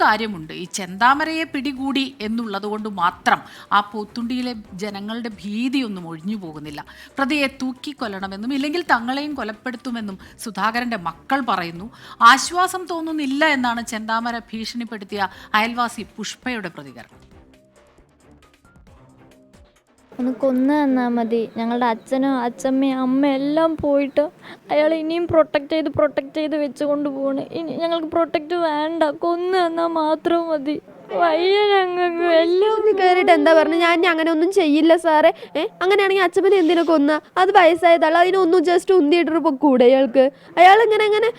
കാര്യമുണ്ട്. ഈ ചെന്താമരയെ പിടികൂടി എന്നുള്ളത് കൊണ്ട് മാത്രം ആ പോത്തുണ്ടിയിലെ ജനങ്ങളുടെ ഭീതിയൊന്നും ഒഴിഞ്ഞു പോകുന്നില്ല. പ്രതിയെ തൂക്കിക്കൊല്ലണമെന്നും ഇല്ലെങ്കിൽ തങ്ങളെയും കൊലപ്പെടുത്തുമെന്നും സുധാകരന്റെ മക്കൾ പറയുന്നു. ആശ്വാസം തോന്നുന്നില്ല എന്നാണ് ചെന്താമര ഭീഷണിപ്പെടുത്തിയ അയൽവാസി പുഷ്പയുടെ പ്രതികരണം. ഒന്ന് കൊന്നു തന്നാൽ മതി. ഞങ്ങളുടെ അച്ഛനും അച്ഛമ്മയും അമ്മയും എല്ലാം പോയിട്ട് അയാൾ ഇനിയും പ്രൊട്ടക്റ്റ് ചെയ്ത് വെച്ചുകൊണ്ട് പോവാണ്. ഇനി ഞങ്ങൾക്ക് പ്രൊട്ടക്റ്റ് വേണ്ട, കൊന്നു തന്നാൽ മാത്രം മതി. വയ്യ ഞങ്ങൾക്ക് എല്ലാം കയറിയിട്ട് എന്താ പറഞ്ഞു, ഞാൻ അങ്ങനെ ഒന്നും ചെയ്യില്ല സാറേ. അങ്ങനെയാണെങ്കിൽ അച്ഛമ്മനെ എന്തിനാ കൊന്ന? അത് വയസ്സായതല്ല, അതിനൊന്നും ജസ്റ്റ് ഉന്തിയിട്ടൊരു പൊക്കൂടെ അയാൾക്ക്? അയാൾ ഇങ്ങനെ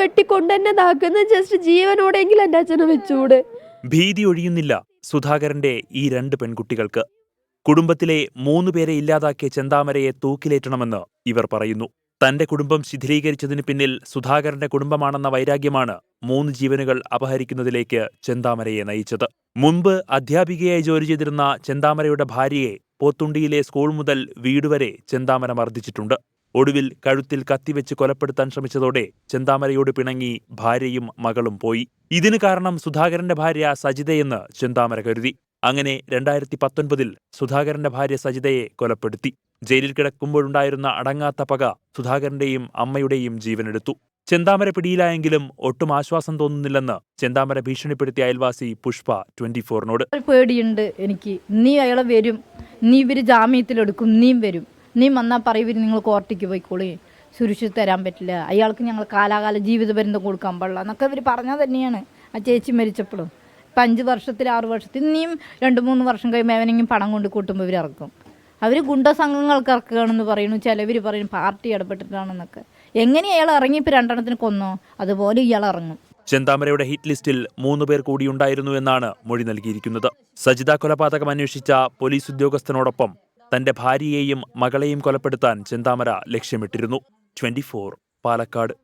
വെട്ടിക്കൊണ്ട് തന്നെ ഇതാക്കുന്ന ജസ്റ്റ് ജീവനോടെങ്കിലും എൻ്റെ അച്ഛനെ വെച്ചുകൂടെ? ഭീതി ഒഴിയുന്നില്ല സുധാകരന്റെ ഈ 2 പെൺകുട്ടികൾക്ക്. കുടുംബത്തിലെ 3 പേരെ ഇല്ലാതാക്കിയ ചെന്താമരയെ തൂക്കിലേറ്റണമെന്ന് ഇവർ പറയുന്നു. തന്റെ കുടുംബം ശിഥിലീകരിച്ചതിന് പിന്നിൽ സുധാകരന്റെ കുടുംബമാണെന്ന വൈരാഗ്യമാണ് 3 ജീവനുകൾ അപഹരിക്കുന്നതിലേക്ക് ചെന്താമരയെ നയിച്ചത്. മുൻപ് അധ്യാപികയായി ജോലി ചെയ്തിരുന്ന ചെന്താമരയുടെ ഭാര്യയെ പോത്തുണ്ടിയിലെ സ്കൂൾ മുതൽ വീടുവരെ ചെന്താമര മർദ്ദിച്ചിട്ടുണ്ട്. ഒടുവിൽ കഴുത്തിൽ കത്തിവെച്ച് കൊലപ്പെടുത്താൻ ശ്രമിച്ചതോടെ ചെന്താമരയോട് പിണങ്ങി ഭാര്യയും മകളും പോയി. ഇതിന് കാരണം സുധാകരന്റെ ഭാര്യ സജിതയെന്ന് ചെന്താമര കരുതി. അങ്ങനെ 2019 സുധാകരന്റെ ഭാര്യ സജിതയെ കൊലപ്പെടുത്തി. ജയിലിൽ കിടക്കുമ്പോഴുണ്ടായിരുന്ന അടങ്ങാത്ത പക സുധാകരന്റെയും അമ്മയുടെയും ജീവനെടുത്തു. ചെന്താമര പിടിയിലായെങ്കിലും ഒട്ടും ആശ്വാസം തോന്നുന്നില്ലെന്ന് ചെന്താമര ഭീഷണിപ്പെടുത്തിയ അയൽവാസി പുഷ്പ 24നോട്. പേടിയുണ്ട് എനിക്ക്. നീ അയാളെ വരും, നീ ഇവര് ജാമ്യത്തിലെടുക്കും, നീയും വരും, നീ വന്നാൽ പറയും നിങ്ങൾ കോർട്ടിക്ക് പോയിക്കോളി, സുരക്ഷിത തരാൻ പറ്റില്ല, അയാൾക്ക് ഞങ്ങൾ കാലാകാല ജീവിതപര്യന്തം കൊടുക്കാൻ പാടില്ല എന്നൊക്കെ ഇവർ പറഞ്ഞാൽ തന്നെയാണ് ആ ചേച്ചി മരിച്ചപ്പോഴും. ഇപ്പം 5 വർഷത്തിൽ 6 വർഷത്തിൽ ഇനിയും 2-3 വർഷം കഴിയുമ്പോൾ അവനെങ്കിലും പണം കൊണ്ട് കൂട്ടുമ്പോൾ ഇവർ ഇറക്കും. അവർ ഗുണ്ട സംഘങ്ങൾക്ക് ഇറക്കുകയാണെന്ന് പറയുന്നു, ചിലവർ പറയുന്നു പാർട്ടി ഇടപെട്ടിട്ടാണെന്നൊക്കെ. എങ്ങനെ അയാൾ ഇറങ്ങി? ഇപ്പം 2 എണ്ണത്തിന് കൊന്നോ അതുപോലെ ഇയാൾ ഇറങ്ങും. ചെന്താമരയുടെ ഹിറ്റ് ലിസ്റ്റിൽ 3 പേർ കൂടിയുണ്ടായിരുന്നു എന്നാണ് മൊഴി നൽകിയിരിക്കുന്നത്. സജിത കൊലപാതകം അന്വേഷിച്ച പോലീസ് ഉദ്യോഗസ്ഥനോടൊപ്പം തന്റെ ഭാര്യയെയും മകളെയും കൊലപ്പെടുത്താൻ ചെന്താമര ലക്ഷ്യമിട്ടിരുന്നു. 24 പാലക്കാട്.